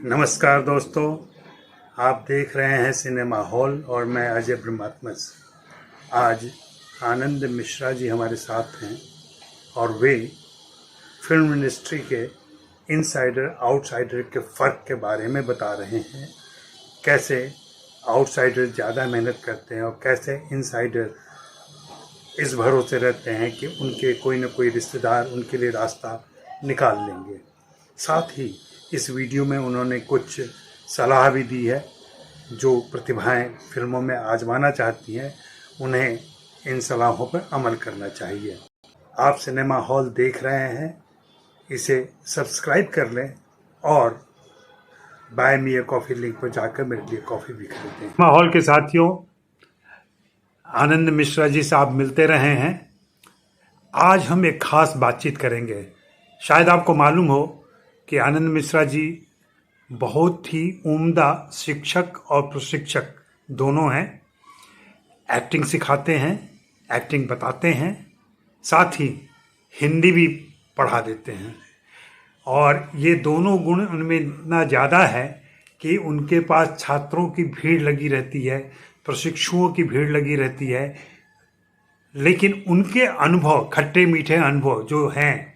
नमस्कार दोस्तों, आप देख रहे हैं सिनेमा हॉल और मैं अजय ब्रह्मात्मस। आज आनंद मिश्रा जी हमारे साथ हैं और वे फिल्म इंडस्ट्री के इनसाइडर आउटसाइडर के फ़र्क के बारे में बता रहे हैं। कैसे आउटसाइडर ज़्यादा मेहनत करते हैं और कैसे इनसाइडर इस भरोसे रहते हैं कि उनके कोई न कोई रिश्तेदार उनके लिए रास्ता निकाल लेंगे। साथ ही इस वीडियो में उन्होंने कुछ सलाह भी दी है। जो प्रतिभाएं फिल्मों में आजमाना चाहती हैं उन्हें इन सलाहों पर अमल करना चाहिए। आप सिनेमा हॉल देख रहे हैं, इसे सब्सक्राइब कर लें और buy me a coffee link पर जाकर मेरे लिए कॉफ़ी भी खरीदें। सिनेमा हॉल के साथियों, आनंद मिश्रा जी से आप मिलते रहे हैं। आज हम एक खास बातचीत करेंगे। शायद आपको मालूम हो कि आनंद मिश्रा जी बहुत ही उम्दा शिक्षक और प्रशिक्षक दोनों हैं। एक्टिंग सिखाते हैं, एक्टिंग बताते हैं, साथ ही हिंदी भी पढ़ा देते हैं। और ये दोनों गुण उनमें इतना ज़्यादा है कि उनके पास छात्रों की भीड़ लगी रहती है, प्रशिक्षुओं की भीड़ लगी रहती है। लेकिन उनके अनुभव, खट्टे मीठे अनुभव जो हैं,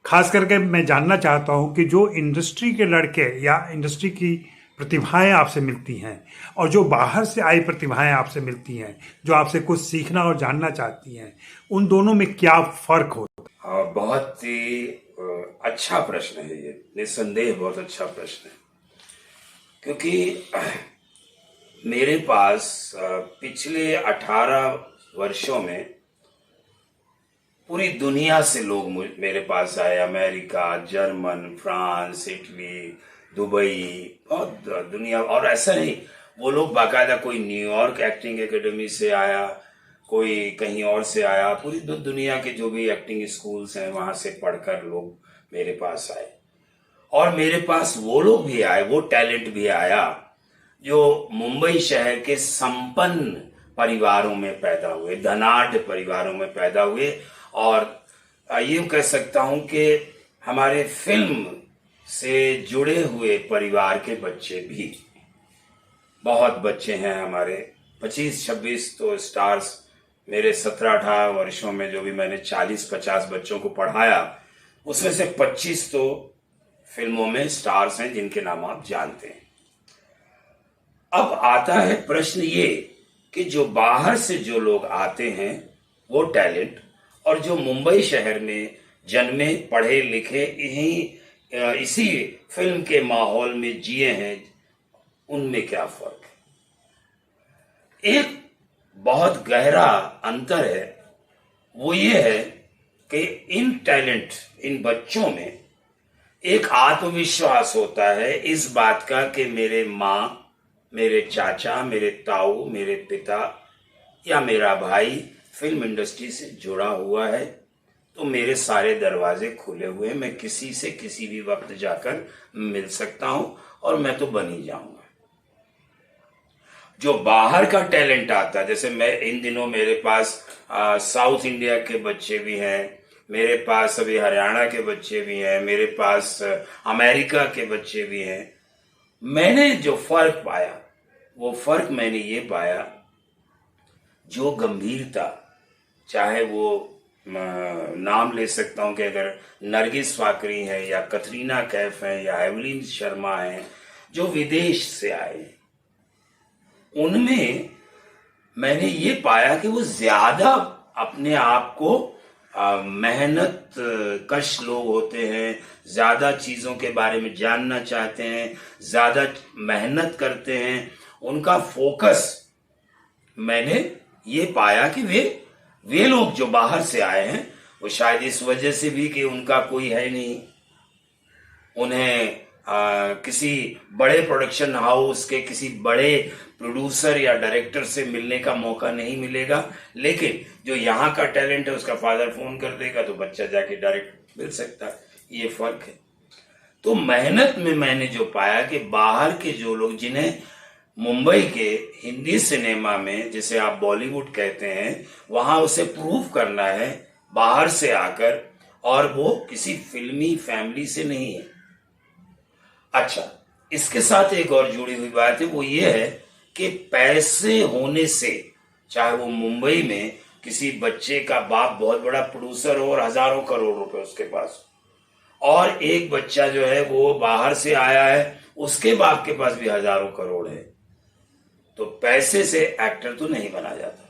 खास करके मैं जानना चाहता हूं कि जो इंडस्ट्री के लड़के या इंडस्ट्री की प्रतिभाएं आपसे मिलती हैं और जो बाहर से आई प्रतिभाएं आपसे मिलती हैं, जो आपसे कुछ सीखना और जानना चाहती हैं, उन दोनों में क्या फ़र्क होता है? बहुत ही अच्छा प्रश्न है ये, निस्संदेह बहुत अच्छा प्रश्न है। क्योंकि मेरे पास पिछले 18 वर्षों में पूरी दुनिया से लोग मेरे पास आए। America, German, France, Italy, Dubai, बहुत दुनिया। और ऐसा नहीं, वो लोग बाकायदा कोई न्यूयॉर्क एक्टिंग एकेडमी से आया, कोई कहीं और से आया। पूरी दुनिया के जो भी एक्टिंग स्कूल्स हैं वहां से पढ़कर लोग मेरे पास आए। और मेरे पास वो लोग भी आए, वो टैलेंट भी आया जो मुंबई शहर के संपन्न परिवारों में पैदा हुए, धनाढ़ परिवारों में पैदा हुए। और ये कह सकता हूं कि हमारे फिल्म से जुड़े हुए परिवार के बच्चे भी, बहुत बच्चे हैं हमारे। 25-26 तो स्टार्स मेरे 17-18 वर्षों में, जो भी मैंने 40-50 बच्चों को पढ़ाया, उसमें से 25 तो फिल्मों में स्टार्स हैं जिनके नाम आप जानते हैं। अब आता है प्रश्न ये कि जो बाहर से जो लोग आते हैं वो टैलेंट, और जो मुंबई शहर में जन्मे, पढ़े लिखे, इसी फिल्म के माहौल में जिए हैं, उनमें क्या फर्क है? एक बहुत गहरा अंतर है। वो ये है कि इन टैलेंट, इन बच्चों में एक आत्मविश्वास होता है इस बात का कि मेरे माँ, मेरे चाचा, मेरे ताऊ, मेरे पिता या मेरा भाई फिल्म इंडस्ट्री से जुड़ा हुआ है, तो मेरे सारे दरवाजे खुले हुए हैं। मैं किसी से किसी भी वक्त जाकर मिल सकता हूं और मैं तो बन ही जाऊंगा। जो बाहर का टैलेंट आता है, जैसे मैं इन दिनों मेरे पास साउथ इंडिया के बच्चे भी हैं, मेरे पास अभी हरियाणा के बच्चे भी हैं, मेरे पास अमेरिका के बच्चे भी हैं। मैंने जो फर्क पाया, वो फर्क मैंने ये पाया, जो गंभीरता, चाहे वो नाम ले सकता हूं कि अगर नरगिस फाकरी है या कतरीना कैफ है या एवलिन शर्मा है, जो विदेश से आए, उनमें मैंने ये पाया कि वो ज्यादा अपने आप को मेहनत कश लोग होते हैं, ज्यादा चीजों के बारे में जानना चाहते हैं, ज्यादा मेहनत करते हैं। उनका फोकस, मैंने ये पाया कि वे लोग जो बाहर से आए हैं, वो शायद इस वजह से भी कि उनका कोई है नहीं, उन्हें किसी बड़े प्रोडक्शन हाउस के किसी बड़े प्रोड्यूसर या डायरेक्टर से मिलने का मौका नहीं मिलेगा। लेकिन जो यहाँ का टैलेंट है, उसका फादर फोन कर देगा तो बच्चा जाके डायरेक्ट मिल सकता है। ये फर्क है। तो मेहनत में मैंने जो पाया कि बाहर के जो लोग, जिन्हें मुंबई के हिंदी सिनेमा में, जिसे आप बॉलीवुड कहते हैं, वहां उसे प्रूव करना है बाहर से आकर, और वो किसी फिल्मी फैमिली से नहीं है। अच्छा, इसके साथ एक और जुड़ी हुई बात है, वो ये है कि पैसे होने से, चाहे वो मुंबई में किसी बच्चे का बाप बहुत बड़ा प्रोड्यूसर हो और हजारों करोड़ रुपए उसके पास, और एक बच्चा जो है वो बाहर से आया है, उसके बाप के पास भी हजारों करोड़ है, तो पैसे से एक्टर तो नहीं बना जाता,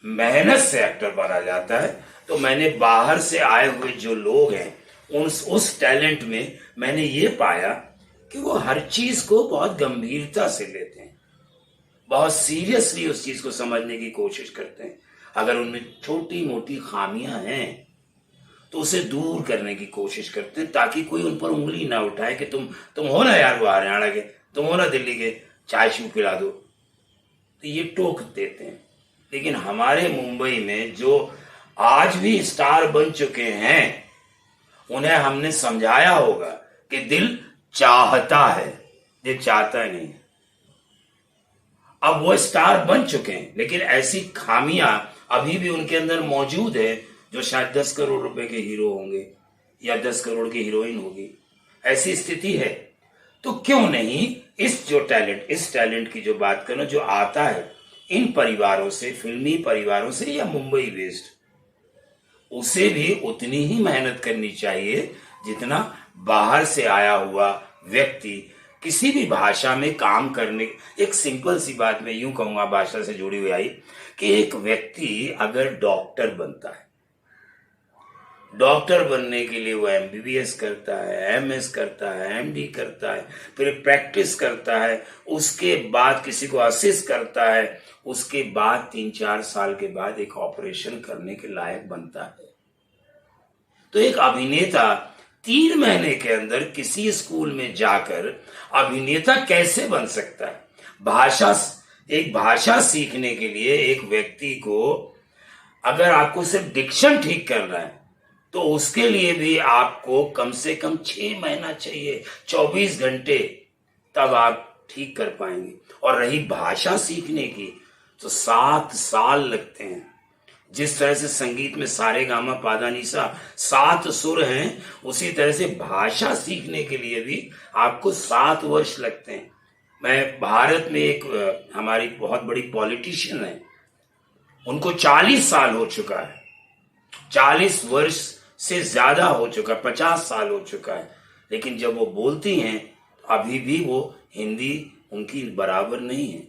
मेहनत से एक्टर बना जाता है। तो मैंने बाहर से आए हुए जो लोग हैं, उस टैलेंट में मैंने ये पाया कि वो हर चीज को बहुत गंभीरता से लेते हैं, बहुत सीरियसली उस चीज को समझने की कोशिश करते हैं। अगर उनमें छोटी मोटी खामियां हैं तो उसे दूर करने की कोशिश करते हैं, ताकि कोई उन पर उंगली ना उठाए कि तुम हो ना यार वो हरियाणा के, तुम हो ना दिल्ली के, चाय शू पिला दो, तो ये टोक देते हैं। लेकिन हमारे मुंबई में जो आज भी स्टार बन चुके हैं, उन्हें हमने समझाया होगा कि दिल चाहता है, दिल चाहता नहीं। अब वो स्टार बन चुके हैं, लेकिन ऐसी खामियां अभी भी उनके अंदर मौजूद है, जो शायद 10 करोड़ रुपए के हीरो होंगे या 10 करोड़ की हीरोइन होगी, ऐसी स्थिति है। तो क्यों नहीं इस टैलेंट की जो बात करो, जो आता है इन परिवारों से, फिल्मी परिवारों से या मुंबई बेस्ड, उसे भी उतनी ही मेहनत करनी चाहिए जितना बाहर से आया हुआ व्यक्ति किसी भी भाषा में काम करने। एक सिंपल सी बात मैं यूं कहूंगा, भाषा से जुड़ी हुई आई, कि एक व्यक्ति अगर डॉक्टर बनता है, डॉक्टर बनने के लिए वो एमबीबीएस करता है, एमएस करता है, एमडी करता है, फिर प्रैक्टिस करता है, उसके बाद किसी को असिस्ट करता है, उसके बाद 3-4 साल के बाद एक ऑपरेशन करने के लायक बनता है। तो एक अभिनेता 3 महीने के अंदर किसी स्कूल में जाकर अभिनेता कैसे बन सकता है? एक भाषा सीखने के लिए एक व्यक्ति को, अगर आपको सिर्फ डिक्शन ठीक करना है, तो उसके लिए भी आपको कम से कम 6 महीना चाहिए, 24 घंटे, तब आप ठीक कर पाएंगे। और रही भाषा सीखने की, तो 7 साल लगते हैं। जिस तरह से संगीत में सारे गामा पादा निसा 7 सुर हैं, उसी तरह से भाषा सीखने के लिए भी आपको 7 वर्ष लगते हैं। मैं भारत में एक हमारी बहुत बड़ी पॉलिटिशियन है, उनको 40 साल हो चुका है, 40 वर्ष से ज्यादा हो चुका, 50 साल हो चुका है, लेकिन जब वो बोलती हैं अभी भी वो हिंदी उनकी बराबर नहीं है।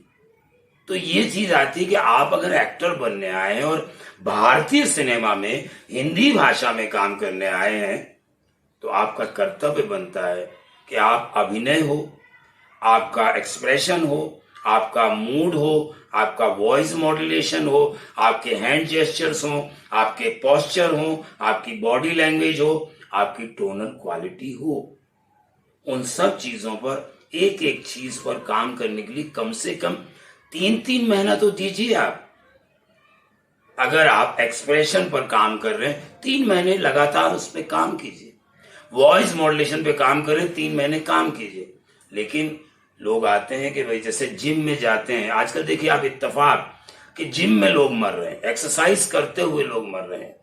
तो ये चीज आती है कि आप अगर एक्टर बनने आए हैं और भारतीय सिनेमा में हिंदी भाषा में काम करने आए हैं, तो आपका कर्तव्य बनता है कि आप अभिनय हो, आपका एक्सप्रेशन हो, आपका मूड हो, आपका वॉइस मॉड्यूलेशन हो, आपके हैंड जेस्चर्स हो, आपके पोस्चर हो, आपकी बॉडी लैंग्वेज हो, आपकी टोनल क्वालिटी हो। उन सब चीजों पर, एक एक चीज पर काम करने के लिए कम से कम 3-3 महीना तो दीजिए आप। अगर आप एक्सप्रेशन पर काम कर रहे हैं, 3 महीने लगातार उस पर काम कीजिए। वॉइस मॉड्यूलेशन पे काम कर रहे हैं, 3 महीने काम कीजिए। लेकिन लोग आते हैं कि भाई जैसे जिम में जाते हैं आजकल, देखिए आप इत्तेफाक कि जिम में लोग मर रहे हैं, एक्सरसाइज करते हुए लोग मर रहे हैं।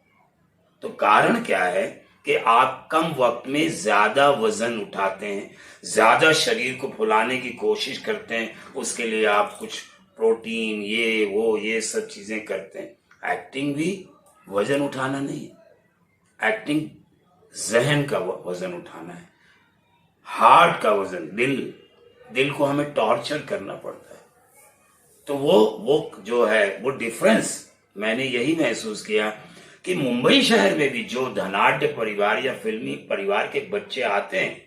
तो कारण क्या है कि आप कम वक्त में ज्यादा वजन उठाते हैं, ज्यादा शरीर को फुलाने की कोशिश करते हैं, उसके लिए आप कुछ प्रोटीन ये वो ये सब चीजें करते हैं। एक्टिंग भी वजन उठाना नहीं है, एक्टिंग जहन का वजन उठाना है, हार्ट का वजन, दिल को हमें टॉर्चर करना पड़ता है। तो वो जो है वो डिफरेंस मैंने यही महसूस किया कि मुंबई शहर में भी जो धनाढ्य परिवार या फिल्मी परिवार के बच्चे आते हैं,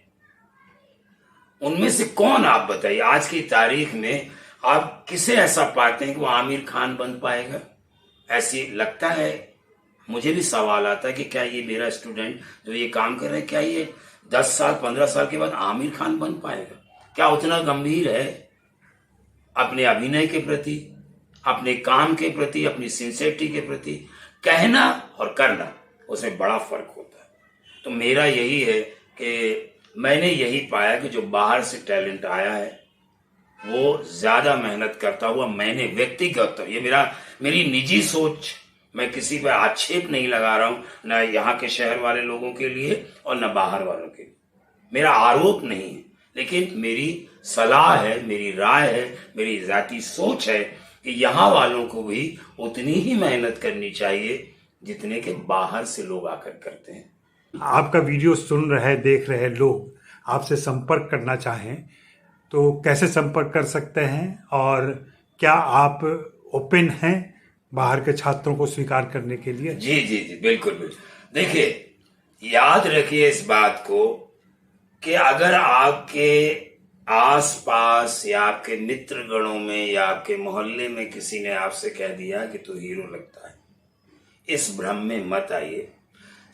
उनमें से कौन, आप बताइए आज की तारीख में आप किसे ऐसा पाते हैं कि वो आमिर खान बन पाएगा? ऐसी लगता है, मुझे भी सवाल आता है कि क्या ये मेरा स्टूडेंट जो ये काम कर रहे हैं, क्या ये 10 साल 15 साल के बाद आमिर खान बन पाएगा? क्या उतना गंभीर है अपने अभिनय के प्रति, अपने काम के प्रति, अपनी सिंसियरिटी के प्रति? कहना और करना, उसमें बड़ा फर्क होता है। तो मेरा यही है कि मैंने यही पाया कि जो बाहर से टैलेंट आया है वो ज्यादा मेहनत करता हुआ, मैंने व्यक्तिगत, ये मेरी निजी सोच, मैं किसी पर आक्षेप नहीं लगा रहा हूं, न यहाँ के शहर वाले लोगों के लिए और न बाहर वालों के लिए, मेरा आरोप नहीं है, लेकिन मेरी सलाह है, मेरी राय है, मेरी जाती सोच है कि यहाँ वालों को भी उतनी ही मेहनत करनी चाहिए जितने के बाहर से लोग आकर करते हैं। आपका वीडियो सुन रहे देख रहे लोग आपसे संपर्क करना चाहें तो कैसे संपर्क कर सकते हैं, और क्या आप ओपन हैं बाहर के छात्रों को स्वीकार करने के लिए? जी जी जी, बिल्कुल बिल्कुल। देखिए, याद रखिए इस बात को कि अगर आपके आसपास या आपके मित्र गणों में या आपके मोहल्ले में किसी ने आपसे कह दिया कि तू हीरो लगता है, इस भ्रम में मत आइए।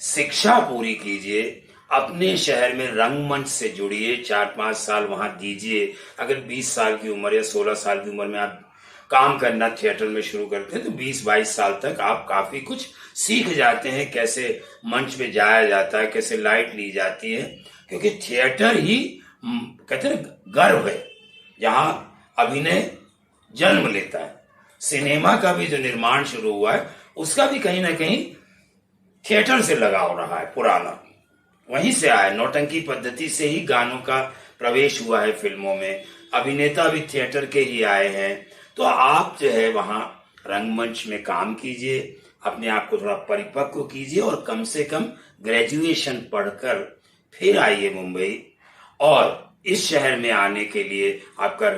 शिक्षा पूरी कीजिए, अपने शहर में रंगमंच से जुड़िए, 4-5 साल वहां दीजिए। अगर 20 साल की उम्र या 16 साल की उम्र में आप काम करना थिएटर में शुरू करते हैं तो 20-22 साल तक आप काफी कुछ सीख जाते हैं, कैसे मंच पे जाया जाता है, कैसे लाइट ली जाती है, क्योंकि थिएटर ही कहते हैं गर्व है जहां अभिनय जन्म लेता है। सिनेमा का भी जो निर्माण शुरू हुआ है उसका भी कहीं ना कहीं थिएटर से लगाव रहा है, पुराना वहीं से आया। नौटंकी पद्धति से ही गानों का प्रवेश हुआ है फिल्मों में, अभिनेता भी थिएटर के ही आए हैं। तो आप जो है वहां रंगमंच में काम कीजिए, अपने आप को थोड़ा परिपक्व कीजिए और कम से कम ग्रेजुएशन पढ़कर फिर आइए मुंबई। और इस शहर में आने के लिए आपका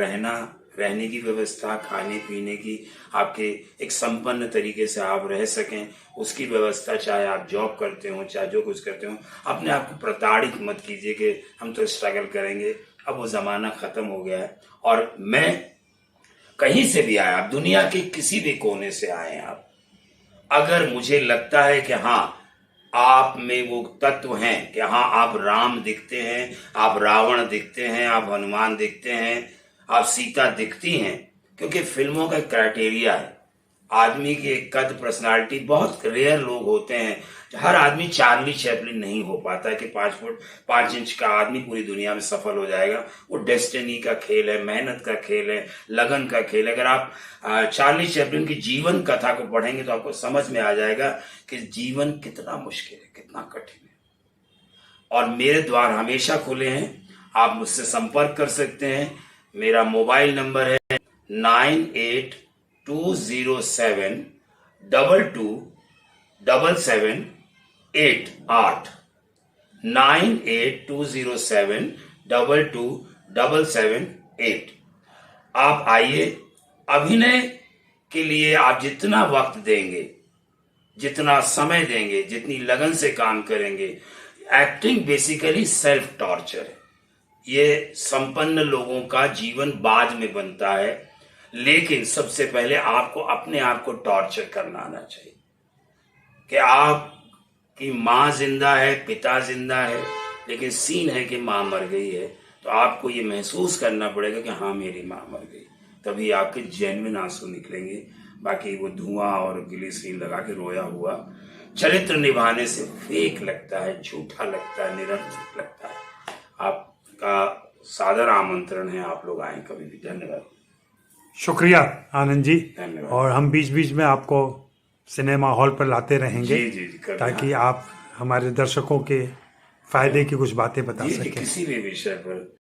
रहने की व्यवस्था, खाने पीने की, आपके एक संपन्न तरीके से आप रह सकें उसकी व्यवस्था, चाहे आप जॉब करते हो चाहे जो कुछ करते हो, अपने आप को प्रताड़ित मत कीजिए कि हम तो स्ट्रगल करेंगे। अब वो जमाना खत्म हो गया है। और मैं कहीं से भी आया, आप दुनिया के किसी भी कोने से आए आप, अगर मुझे लगता है कि हाँ आप में वो तत्व हैं कि हाँ आप राम दिखते हैं, आप रावण दिखते हैं, आप हनुमान दिखते हैं, आप सीता दिखती हैं, क्योंकि फिल्मों का क्राइटेरिया है। आदमी की कद, पर्सनालिटी, बहुत रेयर लोग होते हैं। हर आदमी चार्ली चैपलिन नहीं हो पाता है कि 5 फुट 5 इंच का आदमी पूरी दुनिया में सफल हो जाएगा। वो डेस्टिनी का खेल है, मेहनत का खेल है, लगन का खेल है। अगर आप चार्ली चैपलिन की जीवन कथा को पढ़ेंगे तो आपको समझ में आ जाएगा कि जीवन कितना मुश्किल है, कितना कठिन है। और मेरे द्वार हमेशा खुले हैं, आप मुझसे संपर्क कर सकते हैं। मेरा मोबाइल नंबर है 9820722778 9820722778। आप आइए। अभिनय के लिए आप जितना वक्त देंगे, जितना समय देंगे, जितनी लगन से काम करेंगे, एक्टिंग बेसिकली सेल्फ टॉर्चर है। ये संपन्न लोगों का जीवन बाद में बनता है, लेकिन सबसे पहले आपको अपने आप को टॉर्चर करना आना चाहिए कि आपकी माँ जिंदा है, पिता जिंदा है, लेकिन सीन है कि माँ मर गई है। तो आपको ये महसूस करना पड़ेगा कि हाँ मेरी माँ मर गई, तभी आपके जेन्युइन आंसू निकलेंगे। बाकी वो धुआं और ग्लिसरीन लगा के रोया हुआ चरित्र निभाने से फेक लगता है, झूठा लगता है, निरर्थक लगता है। आपका सादर आमंत्रण है, आप लोग आए कभी भी। धन्यवाद। शुक्रिया आनंद जी। धन्यवाद। और हम बीच बीच में आपको सिनेमा हॉल पर लाते रहेंगे, जी जी जी, ताकि आप हमारे दर्शकों के फायदे की कुछ बातें बता जी, सकें। किसी भी विषय पर